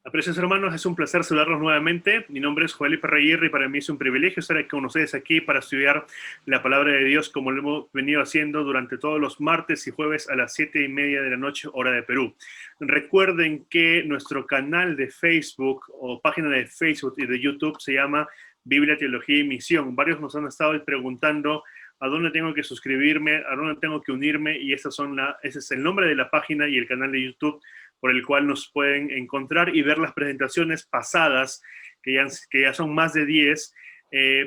Apreciados hermanos, es un placer saludarlos nuevamente. Mi nombre es Joel Iparraguirre y para mí es un privilegio estar con ustedes aquí para estudiar la palabra de Dios como lo hemos venido haciendo durante todos los martes y jueves a las 7:30 de la noche, hora de Perú. Recuerden que nuestro canal de Facebook o página de Facebook y de YouTube se llama Biblia, Teología y Misión. Varios nos han estado preguntando a dónde tengo que suscribirme, a dónde tengo que unirme y ese es el nombre de la página y el canal de YouTube por el cual nos pueden encontrar y ver las presentaciones pasadas, que ya son más de 10,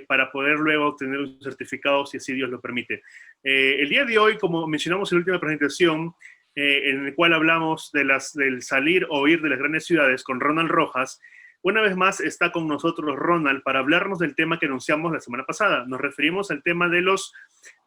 para poder luego obtener un certificado si así Dios lo permite. El día de hoy, como mencionamos en la última presentación, en el cual hablamos del salir o ir de las grandes ciudades con Ronald Rojas, una vez más está con nosotros Ronald para hablarnos del tema que anunciamos la semana pasada. Nos referimos al tema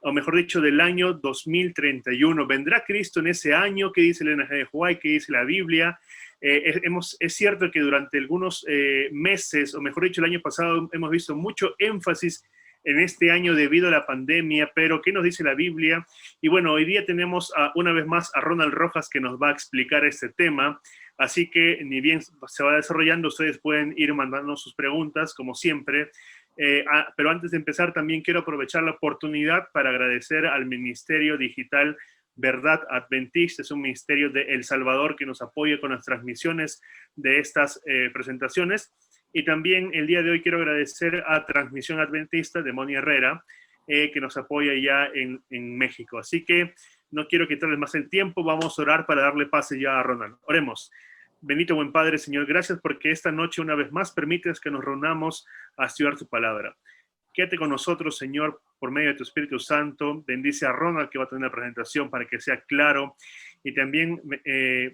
o mejor dicho, del año 2031. ¿Vendrá Cristo en ese año? ¿Qué dice el Elena G. de White? ¿Qué dice la Biblia? Es cierto que durante algunos meses, o mejor dicho, el año pasado, hemos visto mucho énfasis en este año debido a la pandemia, pero ¿qué nos dice la Biblia? Y bueno, hoy día tenemos una vez más a Ronald Rojas que nos va a explicar este tema. Así que ni bien se va desarrollando, ustedes pueden ir mandando sus preguntas, como siempre. Pero antes de empezar, también quiero aprovechar la oportunidad para agradecer al Ministerio Digital Verdad Adventista. Es un ministerio de El Salvador que nos apoya con las transmisiones de estas presentaciones. Y también el día de hoy quiero agradecer a Transmisión Adventista de Moni Herrera, que nos apoya ya en México. Así que no quiero quitarles más el tiempo. Vamos a orar para darle pase ya a Ronald. Oremos. Bendito buen Padre, Señor, gracias porque esta noche una vez más permites que nos reunamos a estudiar tu palabra. Quédate con nosotros, Señor, por medio de tu Espíritu Santo. Bendice a Ronald que va a tener la presentación para que sea claro y también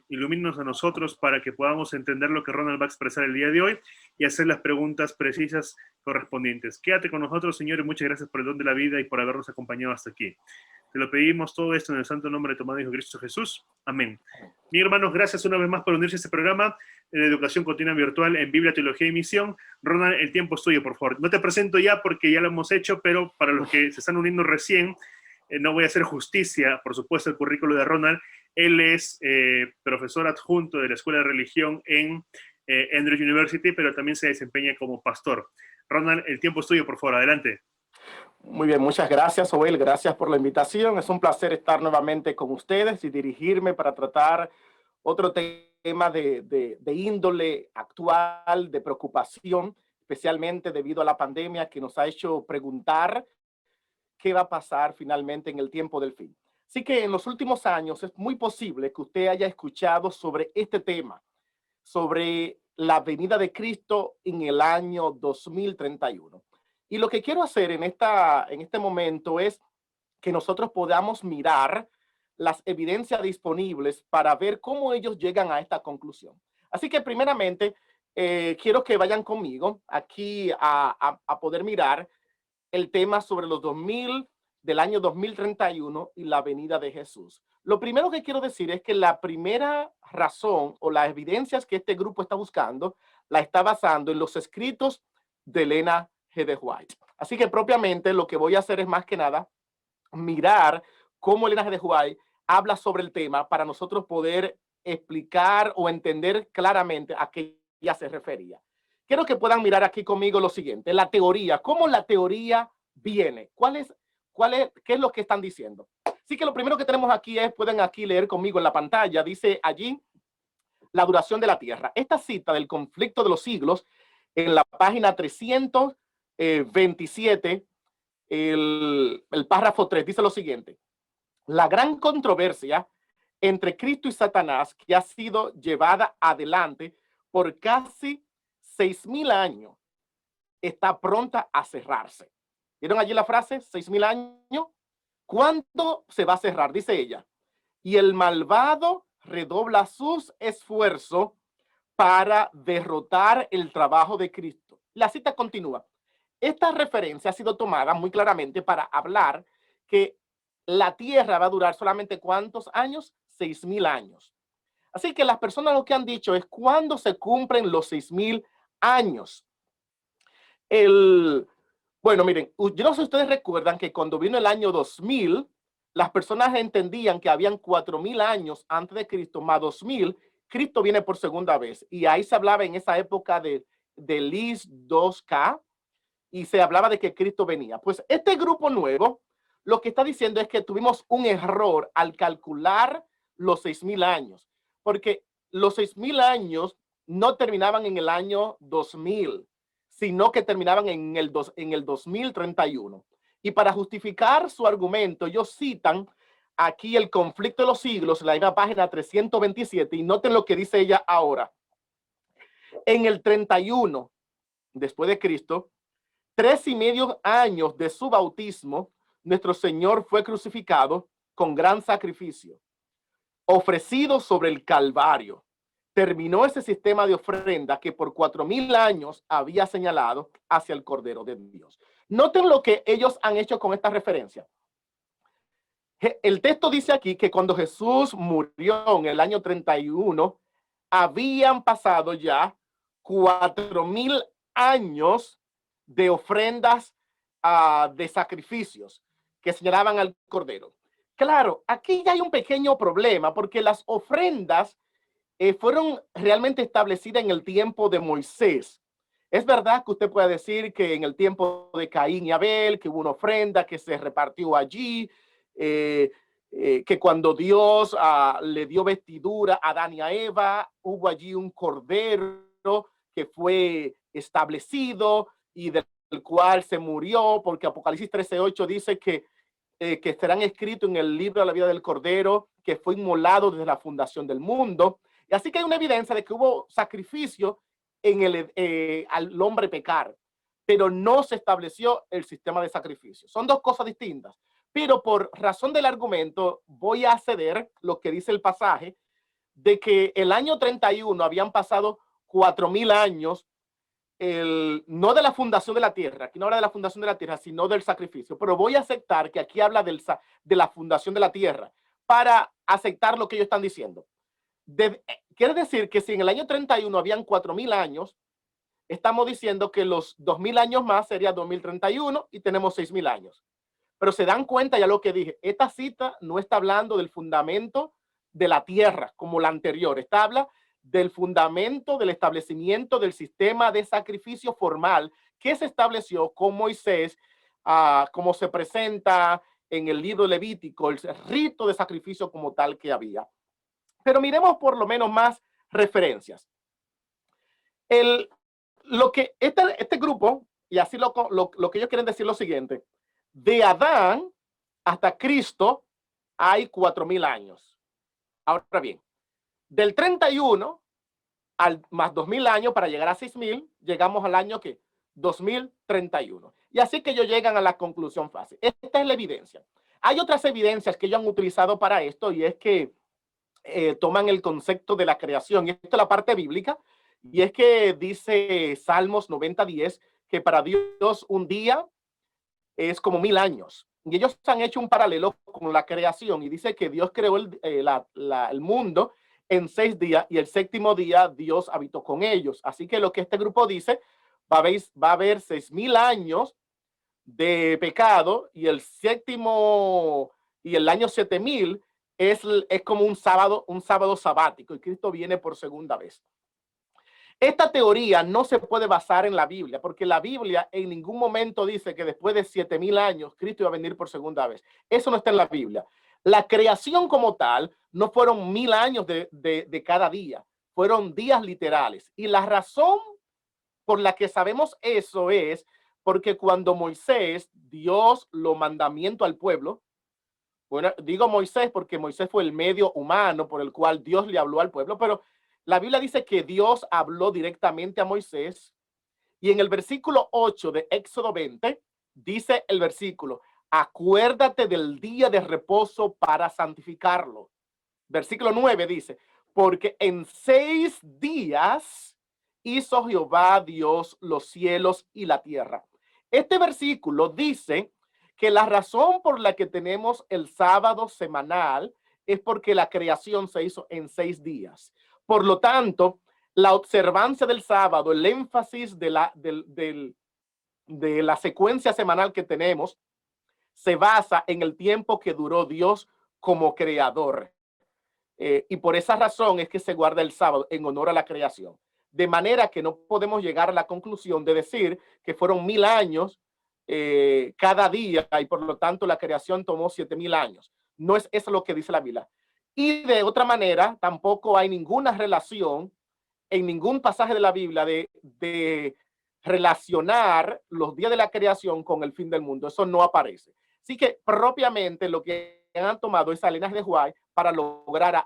ilumínanos a nosotros para que podamos entender lo que Ronald va a expresar el día de hoy y hacer las preguntas precisas correspondientes. Quédate con nosotros, Señor, y muchas gracias por el don de la vida y por habernos acompañado hasta aquí. Te lo pedimos todo esto en el santo nombre de tu amado Hijo Cristo Jesús. Amén. Mis hermanos, gracias una vez más por unirse a este programa de educación continua virtual en Biblia, Teología y Misión. Ronald, el tiempo es tuyo, por favor. No te presento ya porque ya lo hemos hecho, pero para los que se están uniendo recién, no voy a hacer justicia, por supuesto, al currículo de Ronald. Él es profesor adjunto de la Escuela de Religión en Andrews University, pero también se desempeña como pastor. Ronald, el tiempo es tuyo, por favor. Adelante. Muy bien, muchas gracias, Joel. Gracias por la invitación. Es un placer estar nuevamente con ustedes y dirigirme para tratar otro tema de índole actual, de preocupación, especialmente debido a la pandemia que nos ha hecho preguntar qué va a pasar finalmente en el tiempo del fin. Así que en los últimos años es muy posible que usted haya escuchado sobre este tema, sobre la venida de Cristo en el año 2031. Y lo que quiero hacer en este momento es que nosotros podamos mirar las evidencias disponibles para ver cómo ellos llegan a esta conclusión. Así que primeramente, quiero que vayan conmigo aquí a poder mirar el tema sobre los 2000 del año 2031 y la venida de Jesús. Lo primero que quiero decir es que la primera razón o las evidencias que este grupo está buscando la está basando en los escritos de Elena G. de White. Así que propiamente lo que voy a hacer es más que nada mirar cómo Elena G. de White habla sobre el tema para nosotros poder explicar o entender claramente a qué ella se refería. Quiero que puedan mirar aquí conmigo lo siguiente, la teoría, cómo la teoría viene, qué es lo que están diciendo. Así que lo primero que tenemos aquí pueden aquí leer conmigo en la pantalla, dice allí la duración de la Tierra. Esta cita del conflicto de los siglos en la página 327, el párrafo 3 dice lo siguiente: la gran controversia entre Cristo y Satanás que ha sido llevada adelante por casi 6,000 años está pronta a cerrarse. ¿Vieron allí la frase? 6,000 años. ¿Cuándo se va a cerrar? Dice ella. Y el malvado redobla sus esfuerzos para derrotar el trabajo de Cristo. La cita continúa. Esta referencia ha sido tomada muy claramente para hablar que la tierra va a durar solamente ¿cuántos años? 6,000 años. Así que las personas lo que han dicho es cuándo se cumplen los 6,000 años. Bueno, miren, yo no sé si ustedes recuerdan que cuando vino el año 2000, las personas entendían que habían 4,000 años antes de Cristo más 2,000 Cristo viene por segunda vez. Y ahí se hablaba en esa época de Lis 2K y se hablaba de que Cristo venía. Pues este grupo nuevo lo que está diciendo es que tuvimos un error al calcular los 6,000 años, porque los 6,000 años no terminaban en el año 2000, sino que terminaban en el 2031. Y para justificar su argumento, ellos citan aquí el conflicto de los siglos, en la misma página 327, y noten lo que dice ella ahora. En el 31 después de Cristo, 3,5 años de su bautismo, nuestro Señor fue crucificado con gran sacrificio, ofrecido sobre el Calvario. Terminó ese sistema de ofrenda que por 4,000 años había señalado hacia el Cordero de Dios. Noten lo que ellos han hecho con esta referencia. El texto dice aquí que cuando Jesús murió en el año 31, habían pasado ya 4,000 años de ofrendas de sacrificios que señalaban al Cordero. Claro, aquí ya hay un pequeño problema porque las ofrendas fueron realmente establecidas en el tiempo de Moisés. Es verdad que usted puede decir que en el tiempo de Caín y Abel, que hubo una ofrenda que se repartió allí, que cuando Dios le dio vestidura a Adán y a Eva, hubo allí un cordero que fue establecido y del cual se murió, porque Apocalipsis 13:8 dice que serán escritos en el libro de la vida del Cordero, que fue inmolado desde la fundación del mundo. Y así que hay una evidencia de que hubo sacrificio en al hombre pecar, pero no se estableció el sistema de sacrificio. Son dos cosas distintas, pero por razón del argumento voy a ceder lo que dice el pasaje de que el año 31 habían pasado 4,000 años, no de la fundación de la tierra, aquí no habla de la fundación de la tierra, sino del sacrificio, pero voy a aceptar que aquí habla de la fundación de la tierra para aceptar lo que ellos están diciendo. Quiere decir que si en el año 31 habían 4,000 años, estamos diciendo que los 2,000 años más sería 2031 y tenemos 6,000 años. Pero se dan cuenta ya lo que dije, esta cita no está hablando del fundamento de la tierra como la anterior, esta habla del fundamento del establecimiento del sistema de sacrificio formal que se estableció con Moisés, como se presenta en el libro Levítico, el rito de sacrificio como tal que había. Pero miremos por lo menos más referencias. Lo que este grupo, y así lo que ellos quieren decir lo siguiente, de Adán hasta Cristo hay 4,000 años. Ahora bien, del 31 más 2,000 años para llegar a 6,000, llegamos al año que 2031. Y así que ellos llegan a la conclusión fácil. Esta es la evidencia. Hay otras evidencias que ellos han utilizado para esto y es que toman el concepto de la creación. Y esto es la parte bíblica. Y es que dice Salmos 90:10 que para Dios un día es como 1,000 años. Y ellos han hecho un paralelo con la creación y dice que Dios creó el mundo en 6 días y el séptimo día Dios habitó con ellos. Así que lo que este grupo dice, va a haber 6,000 años de pecado y el séptimo y el año 7,000 es como un sábado sabático y Cristo viene por segunda vez. Esta teoría no se puede basar en la Biblia, porque la Biblia en ningún momento dice que después de 7,000 años Cristo iba a venir por segunda vez. Eso no está en la Biblia. La creación como tal no fueron 1,000 años de cada día, fueron días literales. Y la razón por la que sabemos eso es porque cuando Moisés dio los mandamientos al pueblo, bueno, digo Moisés porque Moisés fue el medio humano por el cual Dios le habló al pueblo, pero la Biblia dice que Dios habló directamente a Moisés y en el versículo 8 de Éxodo 20 dice el versículo, acuérdate del día de reposo para santificarlo. Versículo 9 dice, porque en 6 días hizo Jehová Dios los cielos y la tierra. Este versículo dice que la razón por la que tenemos el sábado semanal es porque la creación se hizo en 6 días. Por lo tanto, la observancia del sábado, el énfasis de la secuencia semanal que tenemos, se basa en el tiempo que duró Dios como creador. y por esa razón es que se guarda el sábado en honor a la creación. De manera que no podemos llegar a la conclusión de decir que fueron 1000 años cada día y por lo tanto la creación tomó 7000 años. No es eso lo que dice la Biblia. Y de otra manera, tampoco hay ninguna relación en ningún pasaje de la Biblia de relacionar los días de la creación con el fin del mundo. Eso no aparece. Así que propiamente lo que han tomado es a linaje de White para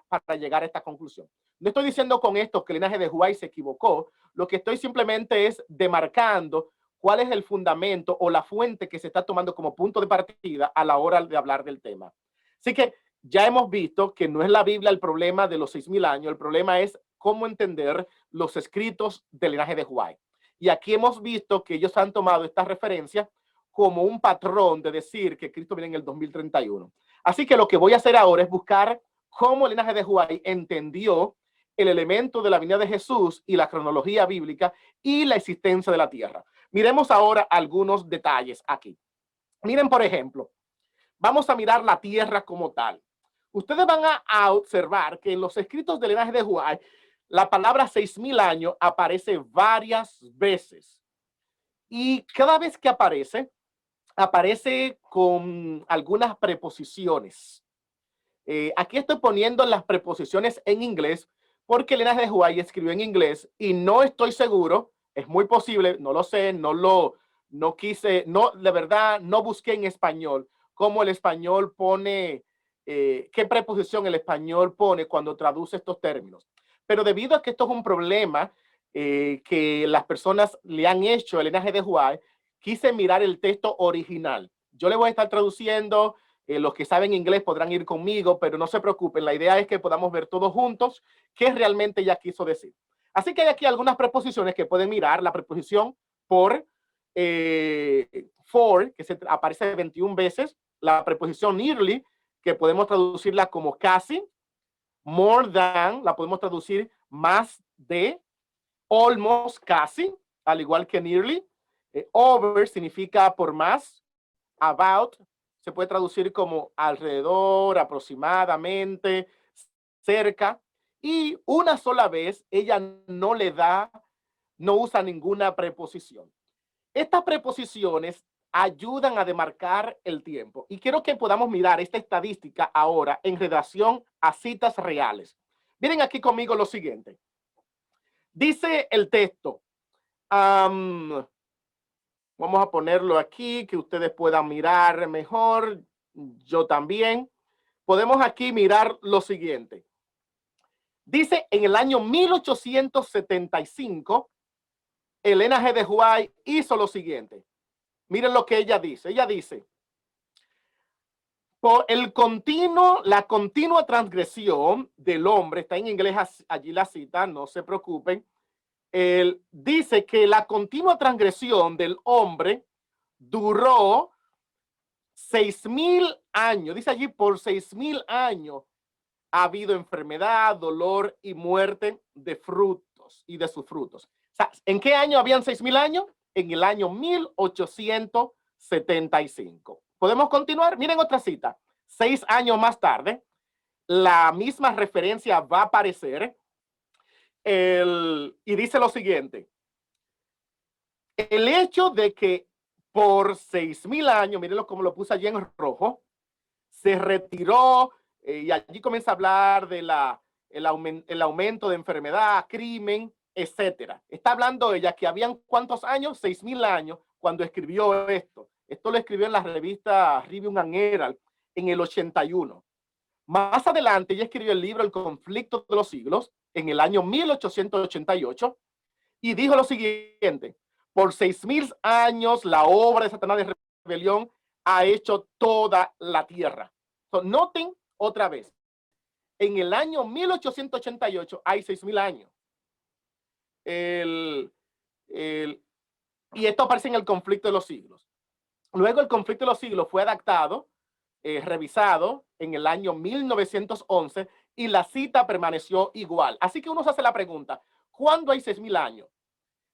para llegar a esta conclusión. No estoy diciendo con esto que el linaje de White se equivocó. Lo que estoy simplemente es demarcando cuál es el fundamento o la fuente que se está tomando como punto de partida a la hora de hablar del tema. Así que ya hemos visto que no es la Biblia el problema de los 6000 años, el problema es cómo entender los escritos del linaje de White. Y aquí hemos visto que ellos han tomado esta referencia como un patrón de decir que Cristo viene en el 2031. Así que lo que voy a hacer ahora es buscar cómo el linaje de White entendió el elemento de la venida de Jesús y la cronología bíblica y la existencia de la tierra. Miremos ahora algunos detalles aquí. Miren, por ejemplo, vamos a mirar la tierra como tal. Ustedes van a observar que en los escritos del linaje de White, la palabra 6000 años aparece varias veces. Y cada vez que aparece con algunas preposiciones. Aquí estoy poniendo las preposiciones en inglés porque el linaje de White escribió en inglés y no estoy seguro, es muy posible, no lo sé, no quise, de verdad, no busqué en español cómo el español pone, qué preposición el español pone cuando traduce estos términos. Pero debido a que esto es un problema que las personas le han hecho al linaje de White, quise mirar el texto original. Yo le voy a estar traduciendo, los que saben inglés podrán ir conmigo, pero no se preocupen, la idea es que podamos ver todos juntos qué realmente ella quiso decir. Así que hay aquí algunas preposiciones que pueden mirar. La preposición for, que aparece 21 veces. La preposición nearly, que podemos traducirla como casi. More than, la podemos traducir más de. Almost, casi, al igual que nearly. Over significa por más. About se puede traducir como alrededor, aproximadamente, cerca. Y una sola vez ella no usa ninguna preposición. Estas preposiciones ayudan a demarcar el tiempo. Y quiero que podamos mirar esta estadística ahora en relación a citas reales. Miren aquí conmigo lo siguiente. Dice el texto, vamos a ponerlo aquí, que ustedes puedan mirar mejor. Yo también. Podemos aquí mirar lo siguiente. Dice, en el año 1875, Elena G. de White hizo lo siguiente. Miren lo que ella dice. Ella dice, por la continua transgresión del hombre, está en inglés allí la cita, no se preocupen. Él dice que la continua transgresión del hombre duró 6000 años. Dice allí, por 6000 años ha habido enfermedad, dolor y muerte de frutos y de sus frutos. O sea, ¿en qué año habían 6000 años? En el año 1875. ¿Podemos continuar? Miren otra cita. 6 años más tarde, la misma referencia va a aparecer. Y dice lo siguiente. El hecho de que por 6000 años, mírenlo como lo puse allí en rojo, se retiró y allí comienza a hablar de el aumento de enfermedad, crimen, etcétera. Está hablando ella que habían ¿cuántos años? 6000 años cuando escribió esto. Esto lo escribió en la revista Review and Herald en el 81. Más adelante ella escribió el libro El conflicto de los siglos en el año 1888 y dijo lo siguiente: por 6000 años la obra de Satanás de rebelión ha hecho toda la tierra. So, noten otra vez, en el año 1888 hay 6000 años. Y esto aparece en el conflicto de los siglos. Luego el conflicto de los siglos fue adaptado, revisado en el año 1911 y la cita permaneció igual. Así que uno se hace la pregunta, ¿cuándo hay 6000 años?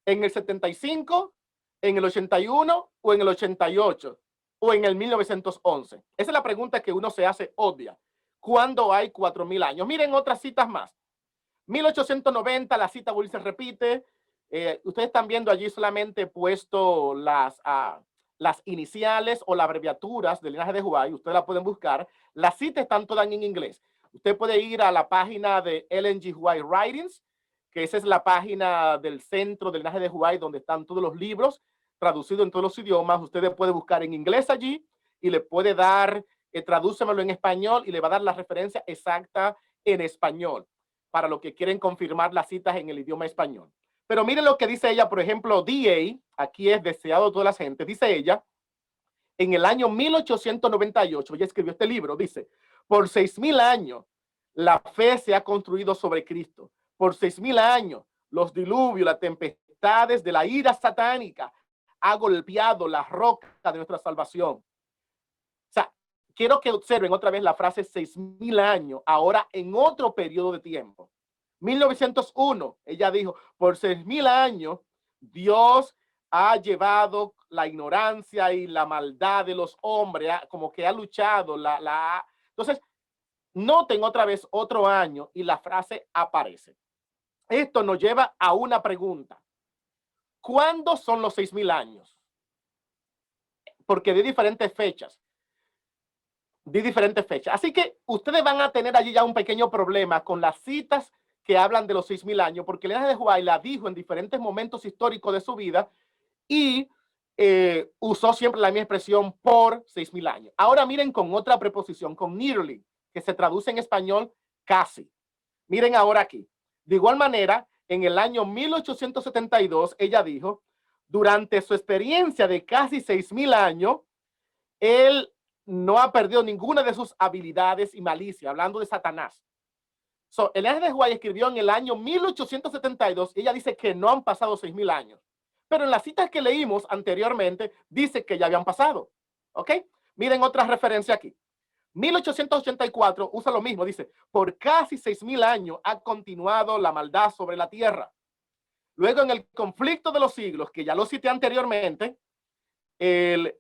¿En el 75, en el 81 o en el 88 o en el 1911? Esa es la pregunta que uno se hace obvia. cuando hay 4000 años. Miren otras citas más. 1890, la cita vuelve y se repite. Ustedes están viendo allí solamente he puesto las iniciales o las abreviaturas del linaje de Judá. Ustedes la pueden buscar. Las citas están todas en inglés. Usted puede ir a la página de Ellen G. White Writings, que esa es la página del Centro del Linaje de Judá, donde están todos los libros traducidos en todos los idiomas. Usted puede buscar en inglés allí y le puede dar, tradúcemelo en español y le va a dar la referencia exacta en español para los que quieren confirmar las citas en el idioma español. Pero miren lo que dice ella, por ejemplo, D.A., aquí es deseado de toda la gente, dice ella, en el año 1898, ella escribió este libro, dice, por 6000 años la fe se ha construido sobre Cristo. Por 6000 años los diluvios, las tempestades de la ira satánica ha golpeado la roca de nuestra salvación. O sea, quiero que observen otra vez la frase 6000 años, ahora en otro periodo de tiempo. 1901, ella dijo, por 6000 años Dios ha llevado la ignorancia y la maldad de los hombres, como que ha luchado. Entonces, noten otra vez otro año y la frase aparece. Esto nos lleva a una pregunta. ¿Cuándo son los 6000 años? Porque de diferentes fechas. Así que ustedes van a tener allí ya un pequeño problema con las citas que hablan de los 6000 años, porque el linaje de Judá la dijo en diferentes momentos históricos de su vida y usó siempre la misma expresión por 6000 años. Ahora miren con otra preposición, con nearly, que se traduce en español casi. Miren ahora aquí. De igual manera, en el año 1872, ella dijo, durante su experiencia de casi 6000 años, él no ha perdido ninguna de sus habilidades y malicia, hablando de Satanás. El linaje de Judá escribió en el año 1872, y ella dice que no han pasado 6000 años. Pero en las citas que leímos anteriormente, dice que ya habían pasado. ¿Ok? Miren otra referencia aquí. 1884 usa lo mismo, dice, por casi 6000 años ha continuado la maldad sobre la tierra. Luego en el conflicto de los siglos, que ya lo cité anteriormente,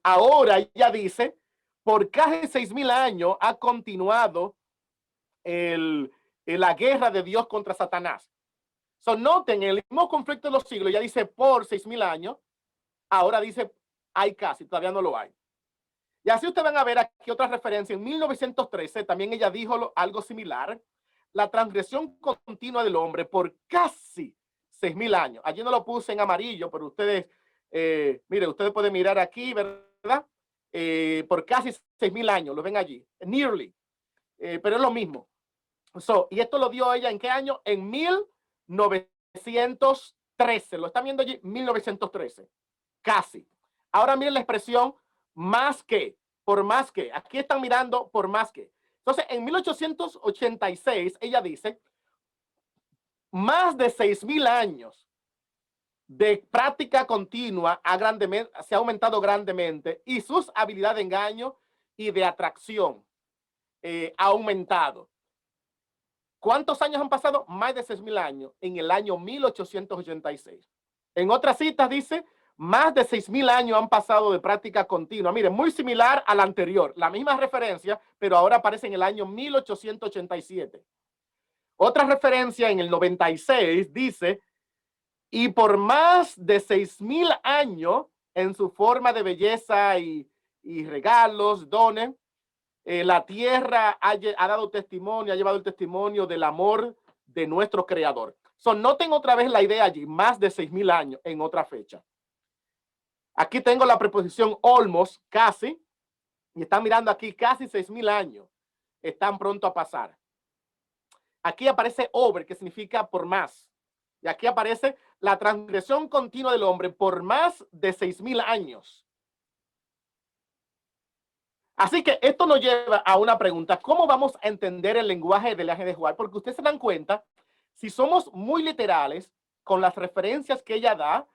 ahora ya dice, por casi 6000 años ha continuado la guerra de Dios contra Satanás. Noten, el mismo conflicto de los siglos ya dice por 6000 años, ahora dice hay casi, todavía no lo hay. Y así ustedes van a ver aquí otra referencia. En 1913 también ella dijo algo similar. La transgresión continua del hombre por casi 6000 años. Allí no lo puse en amarillo, pero ustedes, mire, ustedes pueden mirar aquí, ¿verdad? Por casi 6000 años, lo ven allí, nearly. Pero es lo mismo. Y esto lo dio ella ¿en qué año? En 1913. Lo están viendo allí, 1913. Casi. Ahora miren la expresión más que, por más que. Aquí están mirando por más que. Entonces, en 1886, ella dice, más de 6000 años de práctica continua se ha aumentado grandemente y sus habilidades de engaño y de atracción ha aumentado. ¿Cuántos años han pasado? Más de 6000 años en el año 1886. En otras citas dice, más de 6000 años han pasado de práctica continua. Miren, muy similar a la anterior, la misma referencia, pero ahora aparece en el año 1887. Otra referencia en el 96 dice, y por más de 6000 años en su forma de belleza y regalos, dones, la tierra ha dado testimonio, ha llevado el testimonio del amor de nuestro creador. Noten otra vez la idea allí, más de 6000 años en otra fecha. Aquí tengo la preposición almost, casi, y están mirando aquí casi 6000 años. Están pronto a pasar. Aquí aparece over, que significa por más. Y aquí aparece la transgresión continua del hombre por más de 6000 años. Así que esto nos lleva a una pregunta. ¿Cómo vamos a entender el lenguaje del linaje de Judá? Porque ustedes se dan cuenta, si somos muy literales con las referencias que ella da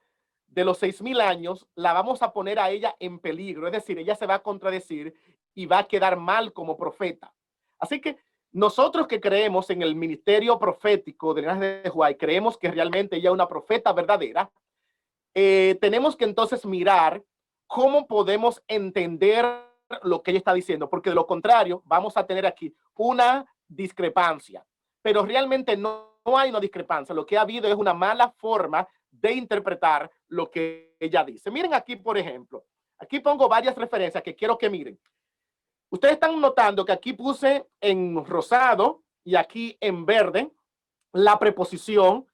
de los 6000 años, la vamos a poner a ella en peligro. Es decir, ella se va a contradecir y va a quedar mal como profeta. Así que nosotros que creemos en el ministerio profético del linaje de Judá y creemos que realmente ella es una profeta verdadera, tenemos que entonces mirar cómo podemos entender lo que ella está diciendo, porque de lo contrario vamos a tener aquí una discrepancia. Pero realmente no hay una discrepancia. Lo que ha habido es una mala forma de interpretar lo que ella dice. Miren aquí, por ejemplo, aquí pongo varias referencias que quiero que miren. Ustedes están notando que aquí puse en rosado y aquí en verde la preposición.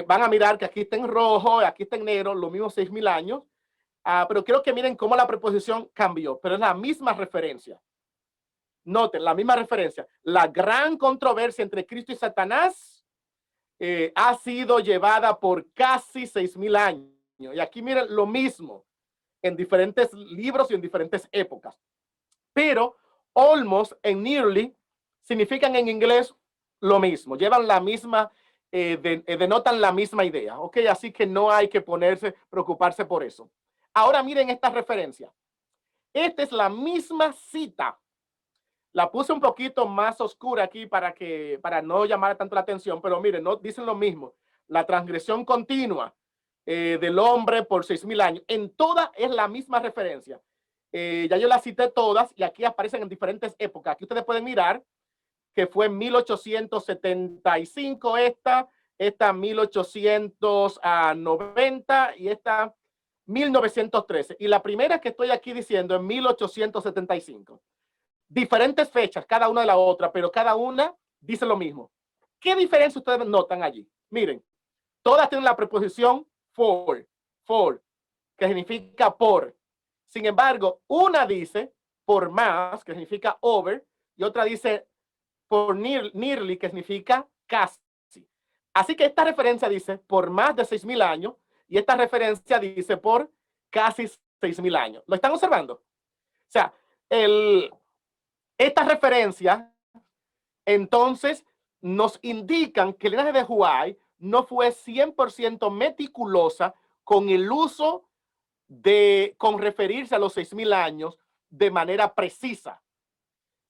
Van a mirar que aquí está en rojo, aquí está en negro, lo mismo 6,000 años. Pero quiero que miren cómo la preposición cambió, pero es la misma referencia. Noten, la misma referencia. La gran controversia entre Cristo y Satanás ha sido llevada por casi 6,000 años. Y aquí miren lo mismo en diferentes libros y en diferentes épocas. Pero almost and nearly significan en inglés lo mismo, llevan la misma, denotan la misma idea, ¿ok? Así que no hay que preocuparse por eso. Ahora miren esta referencia. Esta es la misma cita. La puse un poquito más oscura aquí para no llamar tanto la atención, pero miren, no dicen lo mismo. La transgresión continua del hombre por 6,000 años. En toda es la misma referencia. Ya yo las cité todas y aquí aparecen en diferentes épocas. Aquí ustedes pueden mirar que fue en 1875 esta 1890 y esta 1913. Y la primera que estoy aquí diciendo en 1875. Diferentes fechas, cada una de la otra, pero cada una dice lo mismo. ¿Qué diferencia ustedes notan allí? Miren, todas tienen la preposición for, que significa por. Sin embargo, una dice por más, que significa over, y otra dice por nearly, que significa casi. Así que esta referencia dice por más de 6,000 años y esta referencia dice por casi 6,000 años. ¿Lo están observando? O sea, esta referencia entonces nos indican que el linaje de Huai no fue 100% meticulosa con el uso con referirse a los 6,000 años de manera precisa.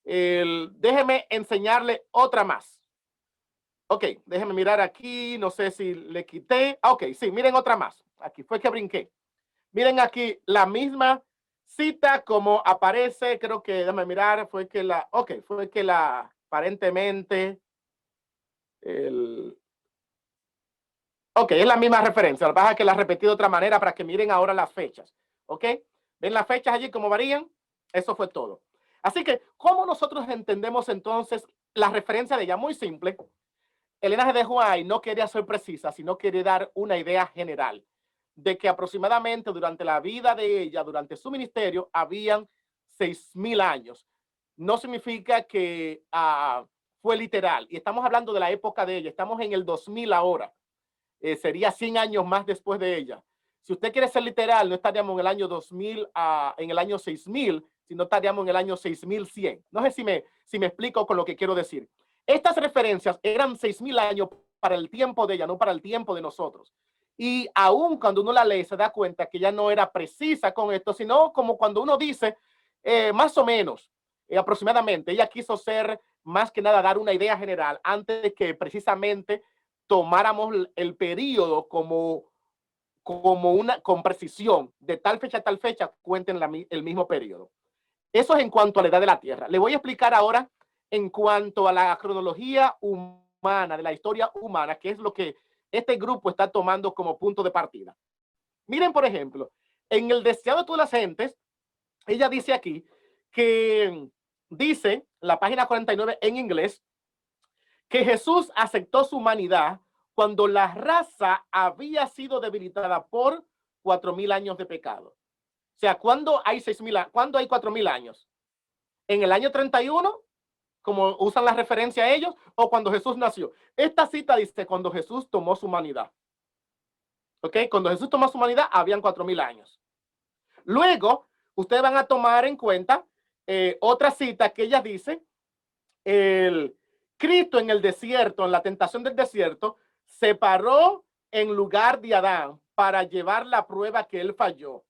Déjeme enseñarle otra más. Ok, déjeme mirar aquí, no sé si le quité. Ok, sí, miren otra más. Aquí fue que brinqué. Miren aquí la misma cita como aparece, creo que, déjame mirar, fue que aparentemente, ok, es la misma referencia, lo que pasa es que la repetí de otra manera para que miren ahora las fechas, ok, ven las fechas allí como varían, eso fue todo. Así que, ¿cómo nosotros entendemos entonces la referencia de ella? Muy simple, el linaje de Huai no quería ser precisa, sino quería dar una idea general de que aproximadamente durante la vida de ella, durante su ministerio, habían 6,000 años. No significa que fue literal. Y estamos hablando de la época de ella. Estamos en el 2000 ahora. Sería 100 años más después de ella. Si usted quiere ser literal, no estaríamos en el año 2000, en el año 6000, sino estaríamos en el año 6100. No sé si me explico con lo que quiero decir. Estas referencias eran 6,000 años para el tiempo de ella, no para el tiempo de nosotros. Y aún cuando uno la lee, se da cuenta que ella no era precisa con esto, sino como cuando uno dice, más o menos, aproximadamente. Ella quiso ser, más que nada, dar una idea general antes de que precisamente tomáramos el periodo como con precisión, de tal fecha a tal fecha, cuenten el mismo periodo. Eso es en cuanto a la edad de la Tierra. Le voy a explicar ahora en cuanto a la cronología humana, de la historia humana, que es lo que este grupo está tomando como punto de partida. Miren, por ejemplo, en el deseado de todas las gentes, ella dice aquí que dice, la página 49 en inglés, que Jesús aceptó su humanidad cuando la raza había sido debilitada por 4,000 años de pecado. O sea, ¿cuándo hay 6,000? ¿Cuándo hay 4,000 años? ¿En el año 31? Como usan la referencia a ellos, o cuando Jesús nació. Esta cita dice cuando Jesús tomó su humanidad. ¿Ok? Cuando Jesús tomó su humanidad, habían 4,000 años. Luego, ustedes van a tomar en cuenta otra cita que ella dice, el Cristo en el desierto, en la tentación del desierto, se paró en lugar de Adán para llevar la prueba que él falló.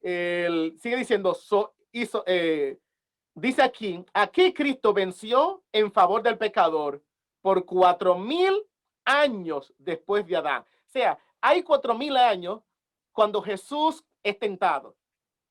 Sigue diciendo, dice aquí Cristo venció en favor del pecador por 4,000 años después de Adán. O sea, hay 4,000 años cuando Jesús es tentado.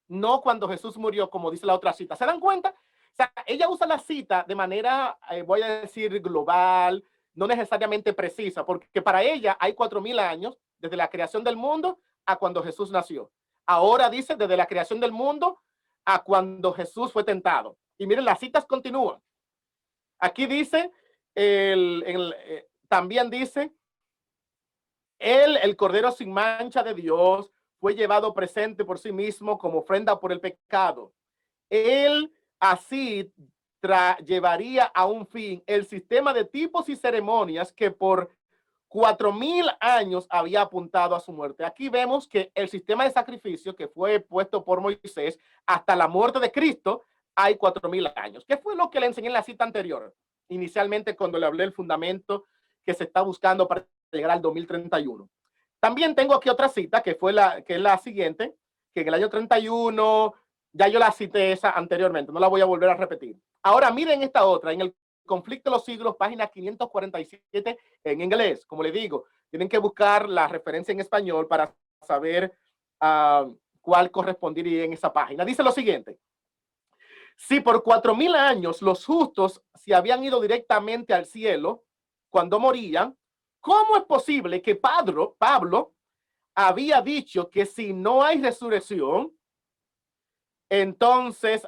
no cuando Jesús murió, como dice la otra cita. ¿Se dan cuenta? O sea, ella usa la cita de manera, voy a decir, global, no necesariamente precisa, porque para ella hay 4.000 años desde la creación del mundo a cuando Jesús nació. Ahora dice desde la creación del mundo a cuando Jesús fue tentado. Y miren, las citas continúan. Aquí dice, también dice, él, el Cordero sin mancha de Dios, fue llevado presente por sí mismo como ofrenda por el pecado. Él así llevaría a un fin el sistema de tipos y ceremonias que por 4.000 años había apuntado a su muerte. Aquí vemos que el sistema de sacrificio que fue puesto por Moisés hasta la muerte de Cristo hay 4.000 años. ¿Qué fue lo que le enseñé en la cita anterior? Inicialmente cuando le hablé del fundamento que se está buscando para llegar al 2031. También tengo aquí otra cita que es la siguiente, que en el año 31, ya yo la cité esa anteriormente, no la voy a volver a repetir. Ahora miren esta otra, en el Conflicto de los Siglos, página 547 en inglés. Como le digo, tienen que buscar la referencia en español para saber cuál correspondería en esa página. Dice lo siguiente: si por 4.000 años los justos se habían ido directamente al cielo cuando morían, ¿cómo es posible que Pablo había dicho que si no hay resurrección, entonces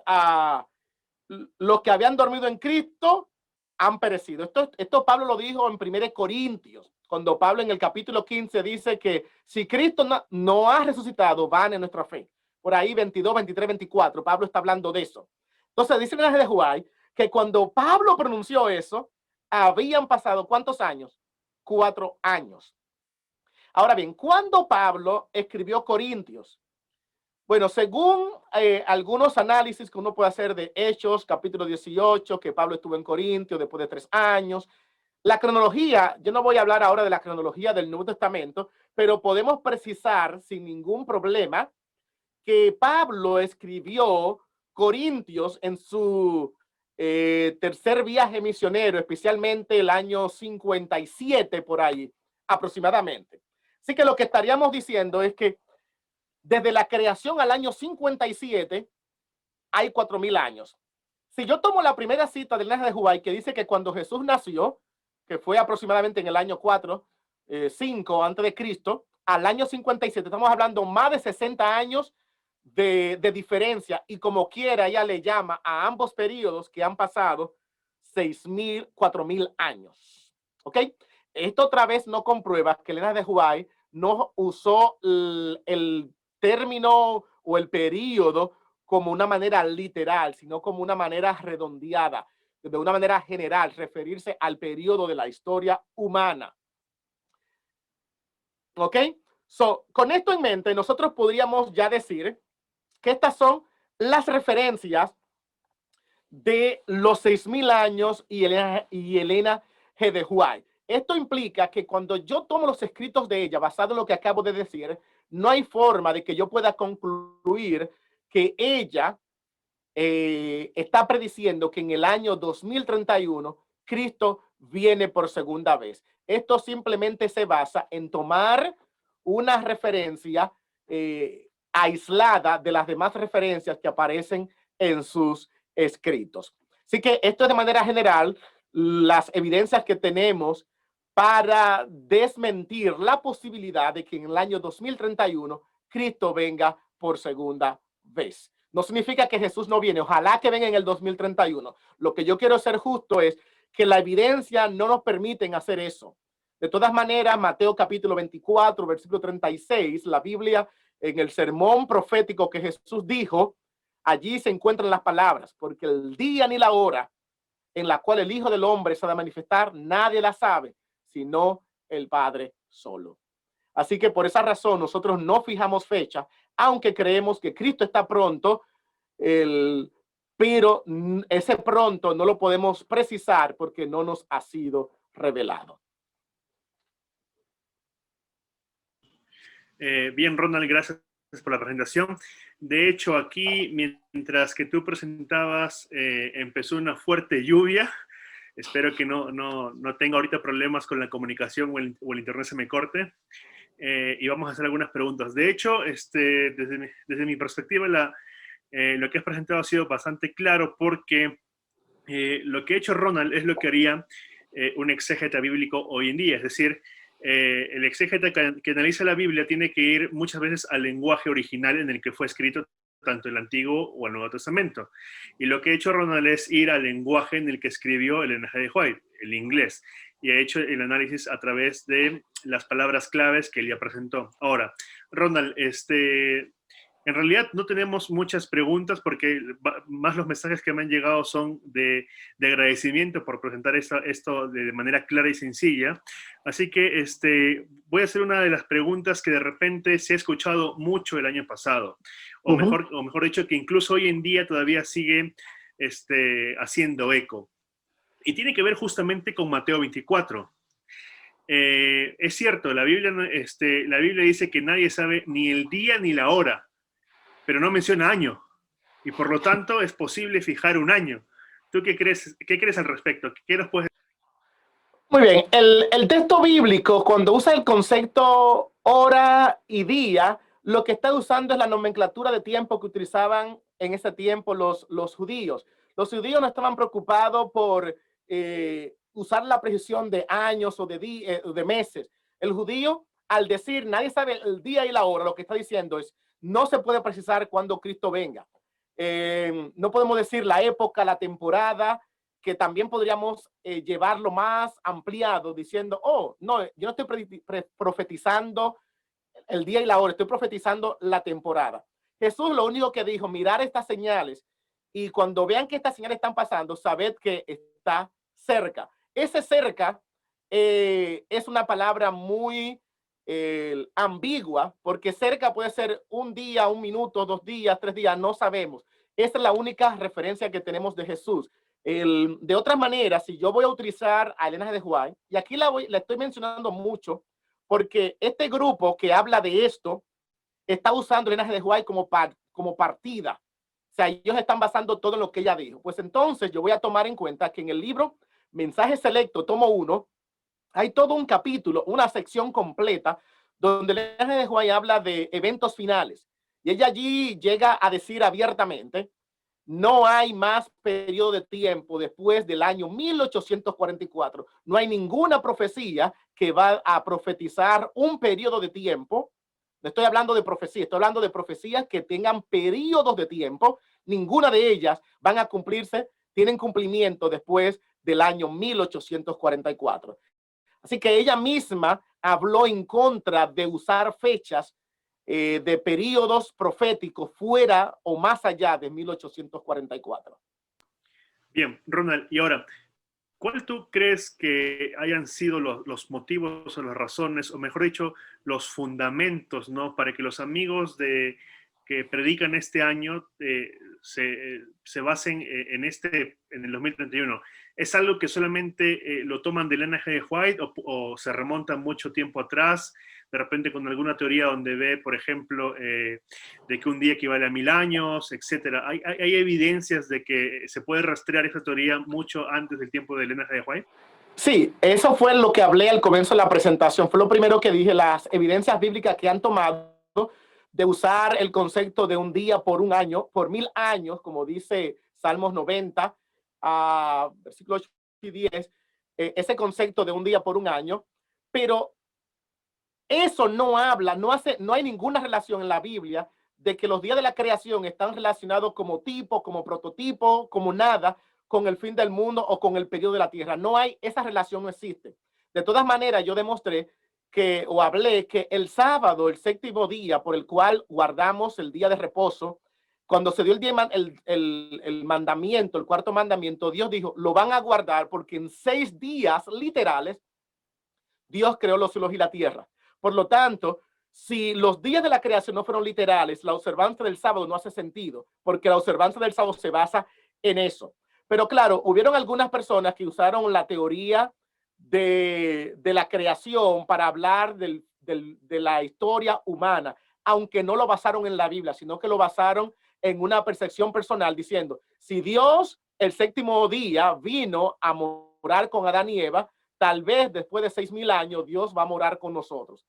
los que habían dormido en Cristo han perecido? Esto Pablo lo dijo en 1 Corintios, cuando Pablo en el capítulo 15 dice que si Cristo no ha resucitado, vana es nuestra fe. Por ahí 22, 23, 24, Pablo está hablando de eso. Entonces dice el mensaje de Juárez que cuando Pablo pronunció eso, habían pasado ¿cuántos años? 4 años. Ahora bien, ¿cuándo Pablo escribió Corintios? Bueno, según algunos análisis que uno puede hacer de Hechos, capítulo 18, que Pablo estuvo en Corintios después de 3 años. La cronología, yo no voy a hablar ahora de la cronología del Nuevo Testamento, pero podemos precisar sin ningún problema que Pablo escribió Corintios en su tercer viaje misionero, especialmente el año 57 por ahí, aproximadamente. Así que lo que estaríamos diciendo es que desde la creación al año 57 hay 4.000 años. Si yo tomo la primera cita del mensaje de Juárez, que dice que cuando Jesús nació, que fue aproximadamente en el año 4, 5 antes de Cristo, al año 57, estamos hablando más de 60 años de diferencia, y como quiera ella le llama a ambos periodos que han pasado 6.000, 4.000 años. ¿Ok? Esto otra vez no comprueba que Elena de Juárez no usó el término o el periodo como una manera literal, sino como una manera redondeada, de una manera general, referirse al periodo de la historia humana. ¿Ok? So, con esto en mente, nosotros podríamos ya decir que estas son las referencias de los 6.000 años y Elena G. de White. Esto implica que cuando yo tomo los escritos de ella, basado en lo que acabo de decir, no hay forma de que yo pueda concluir que ella está prediciendo que en el año 2031 Cristo viene por segunda vez. Esto simplemente se basa en tomar una referencia aislada de las demás referencias que aparecen en sus escritos. Así que esto es de manera general las evidencias que tenemos para desmentir la posibilidad de que en el año 2031 Cristo venga por segunda vez. No significa que Jesús no viene. Ojalá que venga en el 2031. Lo que yo quiero ser justo es que la evidencia no nos permiten hacer eso. De todas maneras, Mateo capítulo 24, versículo 36, la Biblia, en el sermón profético que Jesús dijo, allí se encuentran las palabras: porque el día ni la hora en la cual el Hijo del Hombre se ha de manifestar, nadie la sabe, sino el Padre solo. Así que por esa razón nosotros no fijamos fecha, aunque creemos que Cristo está pronto, pero ese pronto no lo podemos precisar porque no nos ha sido revelado. Bien, Ronald, gracias por la presentación. De hecho, aquí, mientras que tú presentabas, empezó una fuerte lluvia. Espero que no tenga ahorita problemas con la comunicación o el internet se me corte. y vamos a hacer algunas preguntas. De hecho, desde mi perspectiva, lo que has presentado ha sido bastante claro porque lo que ha hecho Ronald es lo que haría un exégeta bíblico hoy en día. Es decir, el exégeta que analiza la Biblia tiene que ir muchas veces al lenguaje original en el que fue escrito tanto el Antiguo o el Nuevo Testamento. Y lo que ha hecho Ronald es ir al lenguaje en el que escribió el Ellen G. White, el inglés, y ha hecho el análisis a través de las palabras claves que él ya presentó. Ahora, Ronald, en realidad no tenemos muchas preguntas porque más los mensajes que me han llegado son de agradecimiento por presentar esto de manera clara y sencilla. Así que voy a hacer una de las preguntas que de repente se ha escuchado mucho el año pasado, o mejor dicho, que incluso hoy en día todavía sigue haciendo eco. Y tiene que ver justamente con Mateo 24. Es cierto, la Biblia dice que nadie sabe ni el día ni la hora, pero no menciona año, y por lo tanto es posible fijar un año. ¿Tú qué crees al respecto? ¿Qué nos puedes decir? Muy bien, el texto bíblico, cuando usa el concepto hora y día, lo que está usando es la nomenclatura de tiempo que utilizaban en ese tiempo los judíos. Los judíos no estaban preocupados por usar la precisión de años o de meses. El judío, al decir nadie sabe el día y la hora, lo que está diciendo es no se puede precisar cuándo Cristo venga. No podemos decir la época, la temporada, que también podríamos llevarlo más ampliado diciendo, oh, no, yo no estoy profetizando el día y la hora, estoy profetizando la temporada. Jesús lo único que dijo, mirar estas señales y cuando vean que estas señales están pasando, sabed que está cerca. Ese cerca es una palabra muy ambigua, porque cerca puede ser un día, un minuto, 2 días, 3 días, no sabemos. Esa es la única referencia que tenemos de Jesús. De otra manera, si yo voy a utilizar a Ellen G. White, y aquí la estoy mencionando mucho, porque este grupo que habla de esto está usando a Ellen G. White como partida. O sea, ellos están basando todo en lo que ella dijo. Pues entonces yo voy a tomar en cuenta que en el libro Mensaje Selecto, tomo 1, hay todo un capítulo, una sección completa, donde Ellen G. White habla de eventos finales. Y ella allí llega a decir abiertamente, no hay más periodo de tiempo después del año 1844. No hay ninguna profecía que va a profetizar un periodo de tiempo. No estoy hablando de profecía, estoy hablando de profecías que tengan periodos de tiempo. Ninguna de ellas van a cumplirse, tienen cumplimiento después del año 1844. Así que ella misma habló en contra de usar fechas de periodos proféticos fuera o más allá de 1844. Bien, Ronald, y ahora, ¿cuál tú crees que hayan sido los motivos o las razones, o mejor dicho, los fundamentos, ¿no? Para que los amigos que predican este año se basen en el 2031? ¿Es algo que solamente lo toman de Ellen G. White o se remontan mucho tiempo atrás, de repente con alguna teoría donde ve, por ejemplo, de que un día equivale a 1000 años, etcétera? ¿Hay evidencias de que se puede rastrear esa teoría mucho antes del tiempo de Ellen G. White? Sí, eso fue lo que hablé al comienzo de la presentación. Fue lo primero que dije, las evidencias bíblicas que han tomado de usar el concepto de un día por un año, por 1000 años, como dice Salmos 90, versículos 8 y 10, ese concepto de un día por un año, pero eso no habla, no hay ninguna relación en la Biblia de que los días de la creación están relacionados como tipo, como prototipo, como nada, con el fin del mundo o con el periodo de la tierra. No hay, esa relación no existe. De todas maneras, yo demostré hablé que el sábado, el séptimo día por el cual guardamos el día de reposo, cuando se dio el mandamiento, el cuarto mandamiento, Dios dijo, lo van a guardar porque en 6 días literales, Dios creó los cielos y la tierra. Por lo tanto, si los días de la creación no fueron literales, la observancia del sábado no hace sentido, porque la observancia del sábado se basa en eso. Pero claro, hubieron algunas personas que usaron la teoría de la creación para hablar de la historia humana, aunque no lo basaron en la Biblia, sino que lo basaron en una percepción personal, diciendo, si Dios el séptimo día vino a morar con Adán y Eva, tal vez después de 6000 años Dios va a morar con nosotros.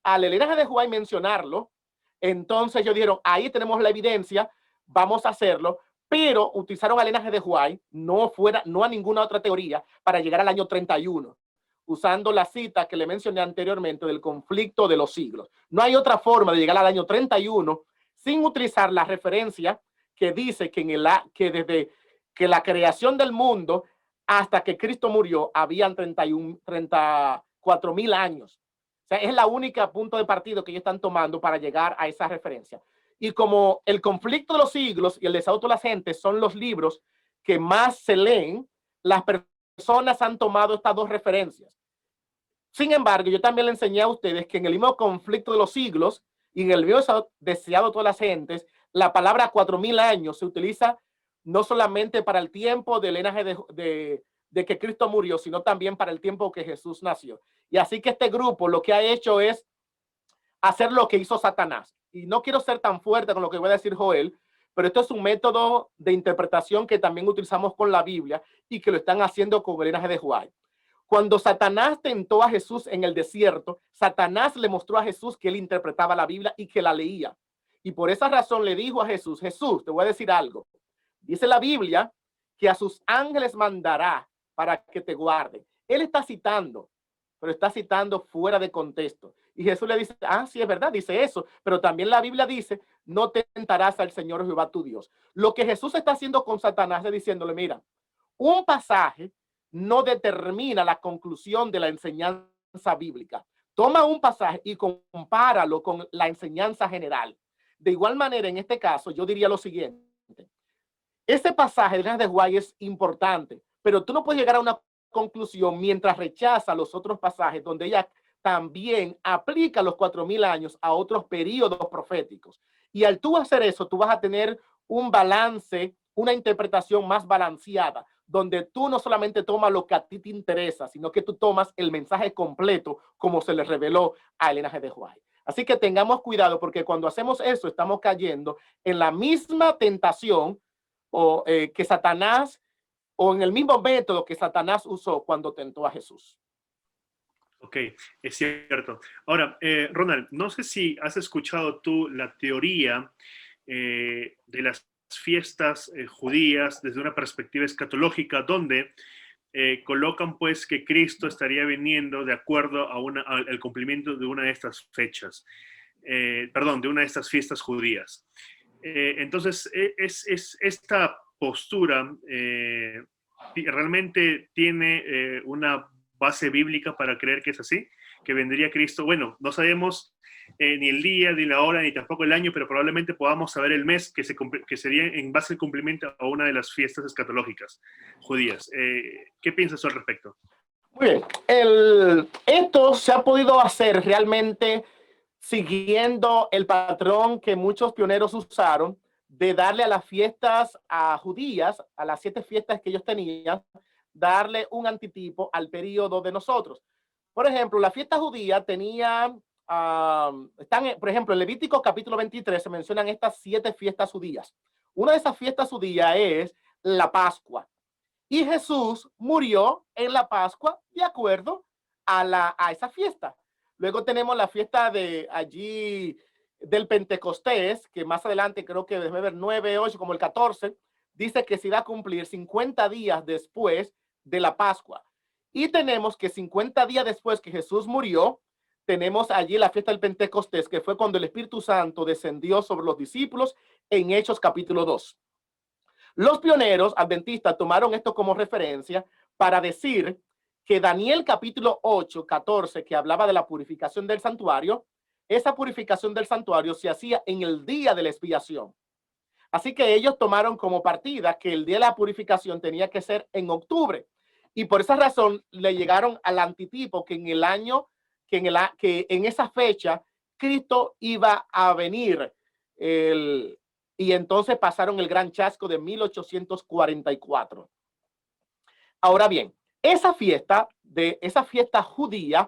al linaje de Judá y mencionarlo, entonces ellos dijeron, ahí tenemos la evidencia, vamos a hacerlo, pero utilizaron al linaje de Judá, no a ninguna otra teoría, para llegar al año 31, usando la cita que le mencioné anteriormente del conflicto de los siglos. No hay otra forma de llegar al año 31 sin utilizar la referencia que dice que, que desde que la creación del mundo hasta que Cristo murió habían 34,000 años. O sea, es la única punto de partida que ellos están tomando para llegar a esa referencia. Y como el conflicto de los siglos y el desahogo de la gente son los libros que más se leen, las personas han tomado estas dos referencias. Sin embargo, yo también le enseñé a ustedes que en el mismo conflicto de los siglos y en el mismo deseado de todas las gentes, la palabra 4,000 años se utiliza no solamente para el tiempo del linaje de que Cristo murió, sino también para el tiempo que Jesús nació. Y así que este grupo lo que ha hecho es hacer lo que hizo Satanás. Y no quiero ser tan fuerte con lo que voy a decir Joel, pero esto es un método de interpretación que también utilizamos con la Biblia y que lo están haciendo con el linaje de Judá. Cuando Satanás tentó a Jesús en el desierto, Satanás le mostró a Jesús que él interpretaba la Biblia y que la leía. Y por esa razón le dijo a Jesús, Jesús, te voy a decir algo. Dice la Biblia que a sus ángeles mandará para que te guarden. Él está citando, pero está citando fuera de contexto. Y Jesús le dice, sí, es verdad, dice eso, pero también la Biblia dice, no tentarás al Señor Jehová tu Dios. Lo que Jesús está haciendo con Satanás es diciéndole, mira, un pasaje no determina la conclusión de la enseñanza bíblica. Toma un pasaje y compáralo con la enseñanza general. De igual manera, en este caso, yo diría lo siguiente. Este pasaje de Judá es importante, pero tú no puedes llegar a una conclusión mientras rechaza los otros pasajes donde ella también aplica los 4,000 años a otros periodos proféticos. Y al tú hacer eso, tú vas a tener un balance, una interpretación más balanceada, donde tú no solamente tomas lo que a ti te interesa, sino que tú tomas el mensaje completo como se le reveló al linaje de Judá. Así que tengamos cuidado porque cuando hacemos eso estamos cayendo en la misma tentación que Satanás, o en el mismo método que Satanás usó cuando tentó a Jesús. Ok, es cierto. Ahora, Ronald, no sé si has escuchado tú la teoría de las fiestas judías desde una perspectiva escatológica, donde colocan pues que Cristo estaría viniendo de acuerdo al cumplimiento de una de estas fechas, perdón, de una de estas fiestas judías. Entonces, esta postura realmente tiene una base bíblica para creer que es así, que vendría Cristo. Bueno, no sabemos ni el día, ni la hora, ni tampoco el año, pero probablemente podamos saber el mes que sería en base al cumplimiento a una de las fiestas escatológicas judías. ¿Qué piensas al respecto? Muy bien. Esto se ha podido hacer realmente siguiendo el patrón que muchos pioneros usaron de darle a las fiestas judías, a las 7 fiestas que ellos tenían, darle un antitipo al periodo de nosotros. Por ejemplo, la fiesta judía tenía, por ejemplo, en Levítico capítulo 23 se mencionan estas 7 fiestas judías. Una de esas fiestas judías es la Pascua. Y Jesús murió en la Pascua de acuerdo a esa fiesta. Luego tenemos la fiesta de allí del Pentecostés, que más adelante creo que debe haber 9, 8, como el 14, dice que se irá a cumplir 50 días después de la Pascua. Y tenemos que 50 días después que Jesús murió, tenemos allí la fiesta del Pentecostés, que fue cuando el Espíritu Santo descendió sobre los discípulos en Hechos capítulo 2. Los pioneros adventistas tomaron esto como referencia para decir que Daniel capítulo 8, 14, que hablaba de la purificación del santuario, esa purificación del santuario se hacía en el día de la expiación. Así que ellos tomaron como partida que el día de la purificación tenía que ser en octubre. Y por esa razón le llegaron al antitipo que en el año, que en esa fecha Cristo iba a venir. Y entonces pasaron el gran chasco de 1844. Ahora bien, esa fiesta judía